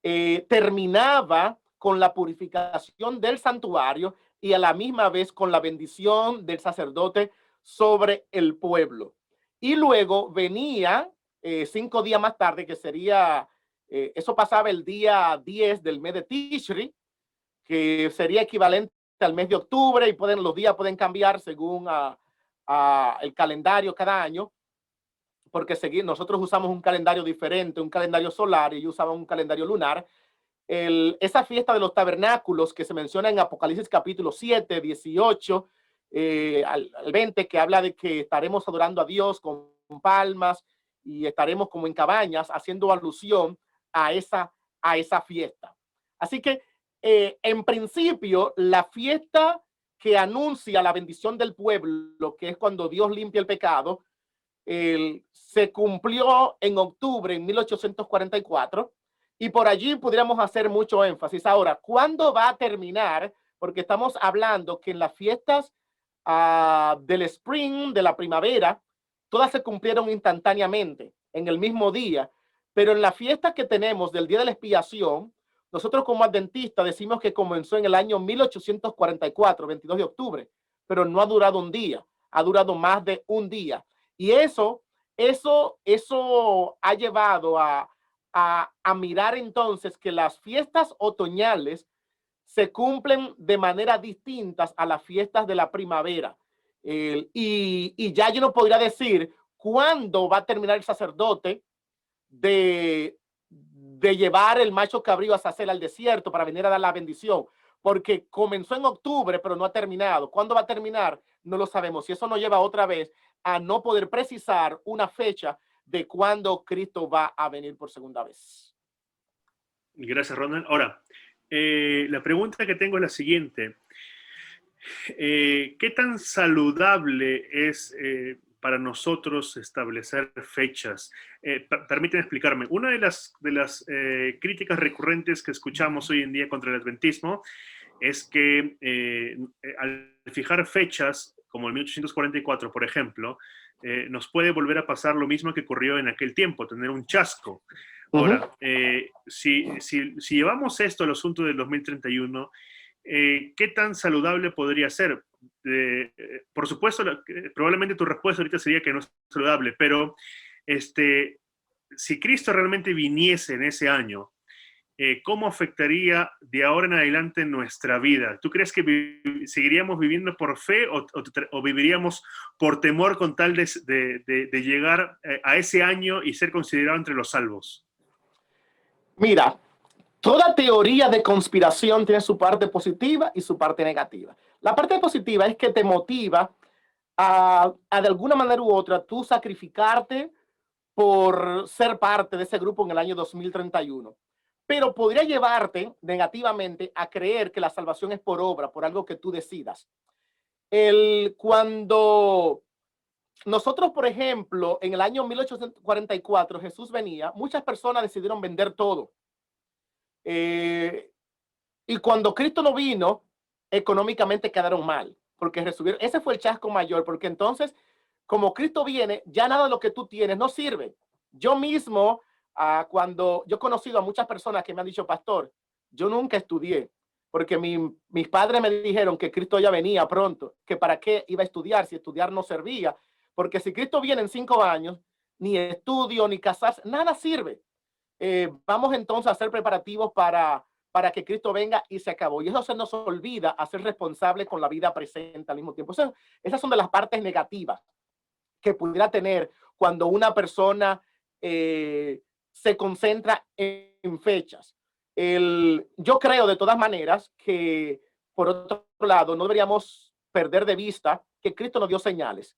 terminaba con la purificación del santuario y a la misma vez con la bendición del sacerdote sobre el pueblo. Y luego venía 5 días más tarde, que sería Eso pasaba el día 10 del mes de Tishri, que sería equivalente al mes de octubre, y los días pueden cambiar según el calendario cada año, porque nosotros usamos un calendario diferente, un calendario solar, y ellos usaban un calendario lunar. Esa fiesta de los tabernáculos que se menciona en Apocalipsis capítulo 7, 18 al 20, que habla de que estaremos adorando a Dios con palmas y estaremos como en cabañas, haciendo alusión a esa fiesta. Así que en principio la fiesta que anuncia la bendición del pueblo, que es cuando Dios limpia el pecado, se cumplió en octubre en 1844, y por allí pudiéramos hacer mucho énfasis. Ahora, ¿cuándo va a terminar? Porque estamos hablando que en las fiestas del spring, de la primavera, todas se cumplieron instantáneamente, en el mismo día, pero en la fiesta que tenemos del Día de la Expiación, nosotros como adventistas decimos que comenzó en el año 1844, 22 de octubre, pero no ha durado un día, ha durado más de un día. Y eso ha llevado a mirar entonces que las fiestas otoñales se cumplen de manera distintas a las fiestas de la primavera. Y ya yo no podría decir cuándo va a terminar el sacerdote de llevar el macho cabrío a Azazel al desierto para venir a dar la bendición, porque comenzó en octubre, pero no ha terminado. ¿Cuándo va a terminar? No lo sabemos. Y eso nos lleva otra vez a no poder precisar una fecha de cuándo Cristo va a venir por segunda vez. Gracias, Ronald. Ahora, la pregunta que tengo es la siguiente. ¿Qué tan saludable es para nosotros establecer fechas? Permíteme explicarme. Una de las críticas recurrentes que escuchamos hoy en día contra el adventismo es que al fijar fechas, como el 1844, por ejemplo, nos puede volver a pasar lo mismo que ocurrió en aquel tiempo, tener un chasco. Ahora, si llevamos esto al asunto del 2031, ¿qué tan saludable podría ser? Por supuesto, probablemente tu respuesta ahorita sería que no es saludable, pero si Cristo realmente viniese en ese año, ¿cómo afectaría de ahora en adelante nuestra vida? ¿Tú crees que seguiríamos viviendo por fe o viviríamos por temor con tal de llegar a ese año y ser considerado entre los salvos? Mira, toda teoría de conspiración tiene su parte positiva y su parte negativa. La parte positiva es que te motiva a de alguna manera u otra tú sacrificarte por ser parte de ese grupo en el año 2031. Pero podría llevarte negativamente a creer que la salvación es por obra, por algo que tú decidas. Cuando nosotros, por ejemplo, en el año 1844, Jesús venía, muchas personas decidieron vender todo. Y cuando Cristo no vino, económicamente quedaron mal, porque recibieron, ese fue el chasco mayor, porque entonces, como Cristo viene, ya nada de lo que tú tienes no sirve. Yo mismo, cuando yo he conocido a muchas personas que me han dicho, pastor, yo nunca estudié, porque mis padres me dijeron que Cristo ya venía pronto, que para qué iba a estudiar si estudiar no servía, porque si Cristo viene en 5 años, ni estudio, ni casarse, nada sirve. Vamos entonces a hacer preparativos para que Cristo venga y se acabó. Y eso se nos olvida a ser responsables con la vida presente al mismo tiempo. Esas son de las partes negativas que pudiera tener cuando una persona se concentra en fechas. Yo creo de todas maneras que, por otro lado, no deberíamos perder de vista que Cristo nos dio señales,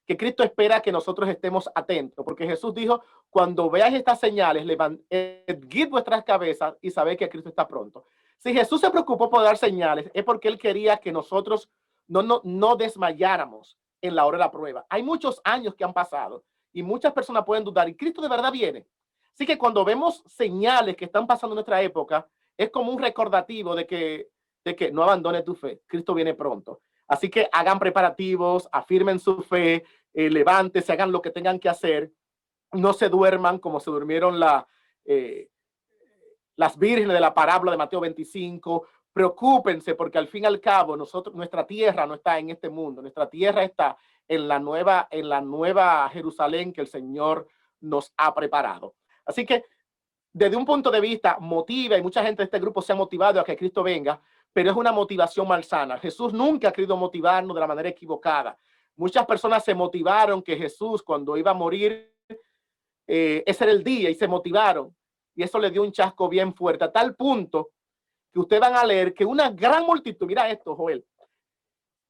que Cristo espera que nosotros estemos atentos, porque Jesús dijo, cuando veáis estas señales, erguid vuestras cabezas y sabéis que Cristo está pronto. Si Jesús se preocupó por dar señales, es porque Él quería que nosotros no desmayáramos en la hora de la prueba. Hay muchos años que han pasado y muchas personas pueden dudar, ¿y Cristo de verdad viene? Así que cuando vemos señales que están pasando en nuestra época, es como un recordativo de que no abandone tu fe, Cristo viene pronto. Así que hagan preparativos, afirmen su fe, levántense, hagan lo que tengan que hacer. No se duerman como se durmieron las vírgenes de la parábola de Mateo 25. Preocúpense porque al fin y al cabo nuestra tierra no está en este mundo. Nuestra tierra está en la nueva Jerusalén que el Señor nos ha preparado. Así que desde un punto de vista motiva, y mucha gente de este grupo se ha motivado a que Cristo venga, pero es una motivación malsana. Jesús nunca ha querido motivarnos de la manera equivocada. Muchas personas se motivaron que Jesús, cuando iba a morir, ese era el día, y se motivaron. Y eso le dio un chasco bien fuerte, a tal punto que ustedes van a leer que una gran multitud, mira esto, Joel,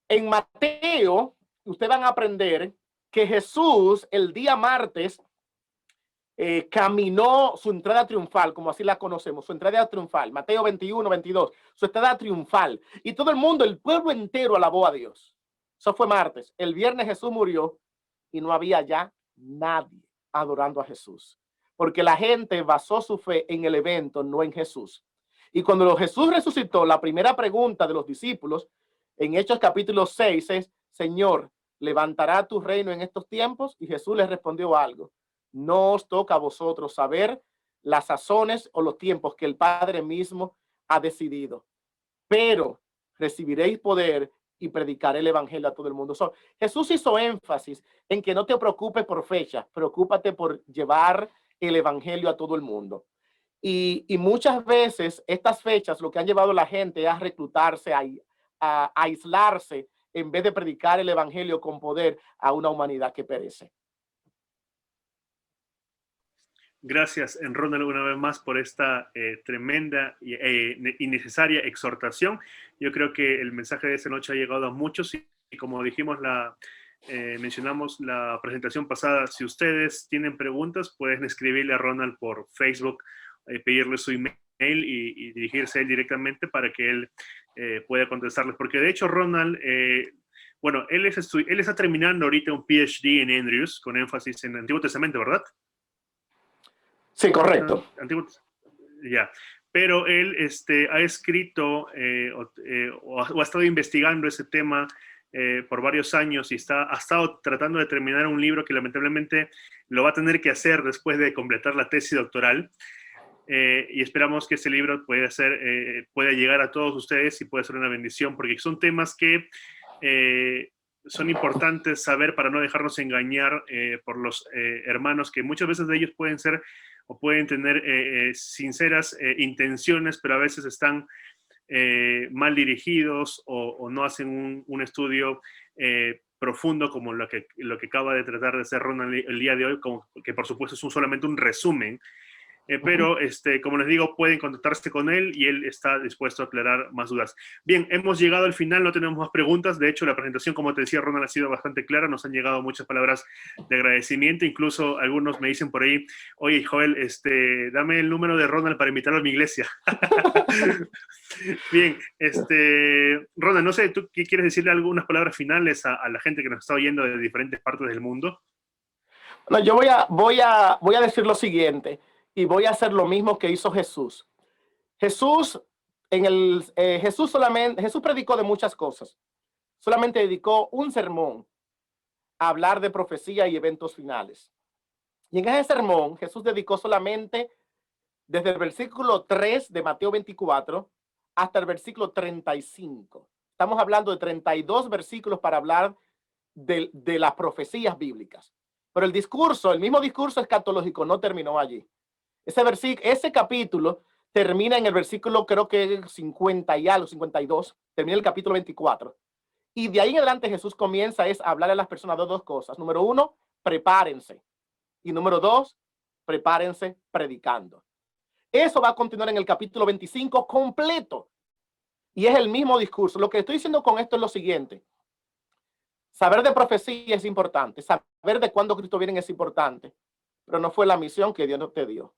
en Mateo, ustedes van a aprender que Jesús el día martes caminó su entrada triunfal, como así la conocemos, su entrada triunfal, Mateo 21, 22, su entrada triunfal. Y todo el mundo, el pueblo entero alabó a Dios. Eso fue martes. El viernes Jesús murió y no había ya nadie adorando a Jesús, porque la gente basó su fe en el evento, no en Jesús. Y cuando Jesús resucitó, la primera pregunta de los discípulos en Hechos capítulo 6 es: Señor, ¿levantará tu reino en estos tiempos? Y Jesús les respondió algo: no os toca a vosotros saber las sazones o los tiempos que el Padre mismo ha decidido, pero recibiréis poder y predicaré el evangelio a todo el mundo. Jesús hizo énfasis en que no te preocupes por fechas, preocúpate por llevar el evangelio a todo el mundo. Y muchas veces estas fechas lo que han llevado a la gente a reclutarse, a aislarse, en vez de predicar el evangelio con poder a una humanidad que perece. Gracias, Ronald, una vez más por esta tremenda y necesaria exhortación. Yo creo que el mensaje de esta noche ha llegado a muchos y como dijimos, mencionamos la presentación pasada, si ustedes tienen preguntas, pueden escribirle a Ronald por Facebook, pedirle su email y dirigirse a él directamente para que él pueda contestarles. Porque de hecho, Ronald, bueno, él está terminando ahorita un PhD en Andrews con énfasis en Antiguo Testamento, ¿verdad? Sí, correcto. Ya. Pero él ha escrito o ha estado investigando ese tema por varios años y ha estado tratando de terminar un libro que lamentablemente lo va a tener que hacer después de completar la tesis doctoral. Y esperamos que ese libro pueda llegar a todos ustedes y pueda ser una bendición, porque son temas que son importantes saber para no dejarnos engañar por los hermanos, que muchas veces de ellos pueden ser o pueden tener sinceras intenciones, pero a veces están mal dirigidos o no hacen un estudio profundo como lo que acaba de tratar de hacer Ronald el día de hoy, que por supuesto es solamente un resumen. Pero, como les digo, pueden contactarse con él y él está dispuesto a aclarar más dudas. Bien, hemos llegado al final, no tenemos más preguntas. De hecho, la presentación, como te decía, Ronald, ha sido bastante clara. Nos han llegado muchas palabras de agradecimiento. Incluso algunos me dicen por ahí: oye, Joel, dame el número de Ronald para invitarlo a mi iglesia. Bien, Ronald, no sé, ¿tú qué quieres decirle algunas palabras finales a la gente que nos está oyendo de diferentes partes del mundo? Bueno, yo voy a decir lo siguiente. Y voy a hacer lo mismo que hizo Jesús. Jesús predicó de muchas cosas. Solamente dedicó un sermón a hablar de profecía y eventos finales. Y en ese sermón, Jesús dedicó solamente desde el versículo 3 de Mateo 24 hasta el versículo 35. Estamos hablando de 32 versículos para hablar de las profecías bíblicas. Pero el mismo discurso escatológico no terminó allí. Ese capítulo termina en el versículo, creo que 50 y algo, 52, termina el capítulo 24. Y de ahí en adelante Jesús comienza a hablar a las personas de dos cosas. Número uno, prepárense. Y número dos, prepárense predicando. Eso va a continuar en el capítulo 25 completo. Y es el mismo discurso. Lo que estoy diciendo con esto es lo siguiente. Saber de profecía es importante. Saber de cuándo Cristo viene es importante. Pero no fue la misión que Dios te dio.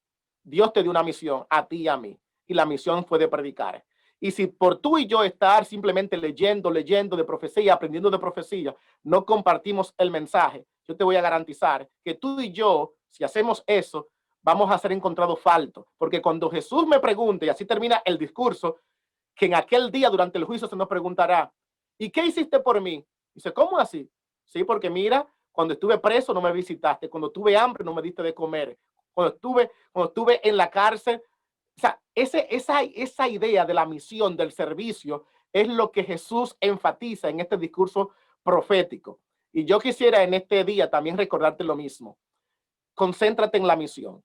Dios te dio una misión a ti y a mí, y la misión fue de predicar. Y si por tú y yo estar simplemente leyendo de profecía, aprendiendo de profecía, no compartimos el mensaje, yo te voy a garantizar que tú y yo, si hacemos eso, vamos a ser encontrados faltos. Porque cuando Jesús me pregunte, y así termina el discurso, que en aquel día durante el juicio se nos preguntará: ¿y qué hiciste por mí? Dice, ¿cómo así? Sí, porque mira, cuando estuve preso no me visitaste, cuando tuve hambre no me diste de comer, cuando estuve en la cárcel. O sea, esa idea de la misión, del servicio, es lo que Jesús enfatiza en este discurso profético. Y yo quisiera en este día también recordarte lo mismo. Concéntrate en la misión.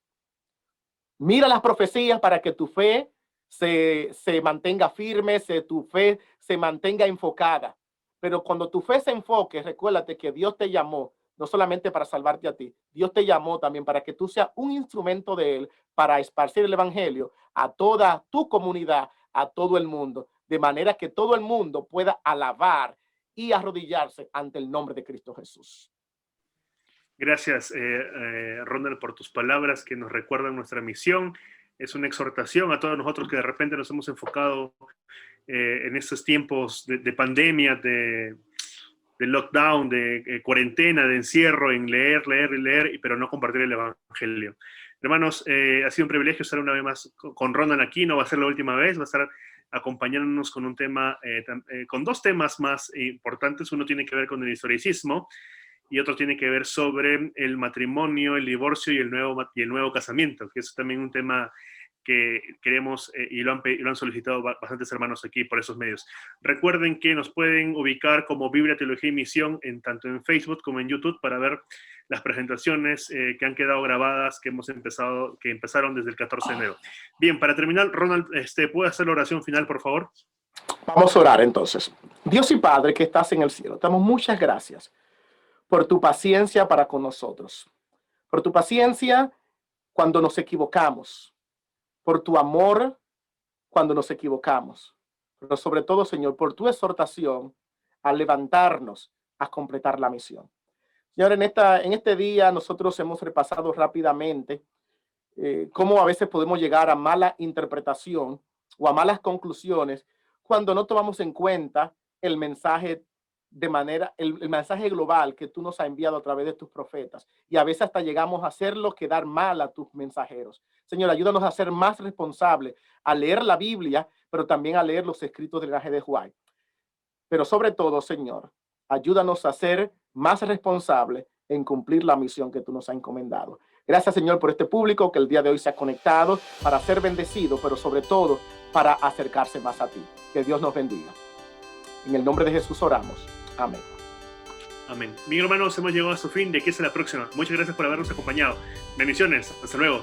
Mira las profecías para que tu fe se mantenga firme, tu fe se mantenga enfocada. Pero cuando tu fe se enfoque, recuérdate que Dios te llamó, no solamente para salvarte a ti, Dios te llamó también para que tú seas un instrumento de Él para esparcir el evangelio a toda tu comunidad, a todo el mundo, de manera que todo el mundo pueda alabar y arrodillarse ante el nombre de Cristo Jesús. Gracias, Ronald, por tus palabras que nos recuerdan nuestra misión. Es una exhortación a todos nosotros que de repente nos hemos enfocado en estos tiempos de pandemia, de lockdown, de cuarentena, de encierro, en leer, pero no compartir el evangelio. Hermanos, ha sido un privilegio estar una vez más con Ronald aquí. No va a ser la última vez, va a estar acompañándonos con un tema, con dos temas más importantes. Uno tiene que ver con el historicismo y otro tiene que ver sobre el matrimonio, el divorcio y el nuevo casamiento, que es también un tema que queremos y lo han solicitado bastantes hermanos aquí por esos medios. Recuerden que nos pueden ubicar como Biblia, Teología y Misión tanto en Facebook como en YouTube para ver las presentaciones que han quedado grabadas, que empezaron desde el 14 de enero. Bien, para terminar, Ronald, ¿puede hacer la oración final, por favor? Vamos a orar entonces. Dios y Padre que estás en el cielo, te damos muchas gracias por tu paciencia para con nosotros, por tu paciencia cuando nos equivocamos, por tu amor cuando nos equivocamos, pero sobre todo, Señor, por tu exhortación a levantarnos a completar la misión. Señor, en este día nosotros hemos repasado rápidamente cómo a veces podemos llegar a mala interpretación o a malas conclusiones cuando no tomamos en cuenta el mensaje el mensaje global que tú nos has enviado a través de tus profetas, y a veces hasta llegamos a hacerlo quedar mal a tus mensajeros. Señor, ayúdanos a ser más responsables, a leer la Biblia, pero también a leer los escritos del linaje de Juan. Pero sobre todo, Señor, ayúdanos a ser más responsables en cumplir la misión que tú nos has encomendado. Gracias, Señor, por este público que el día de hoy se ha conectado para ser bendecido, pero sobre todo para acercarse más a ti. Que Dios nos bendiga. En el nombre de Jesús oramos. Amén. Amén. Mis hermanos, hemos llegado a su fin. De aquí hasta la próxima. Muchas gracias por habernos acompañado. Bendiciones. Hasta luego.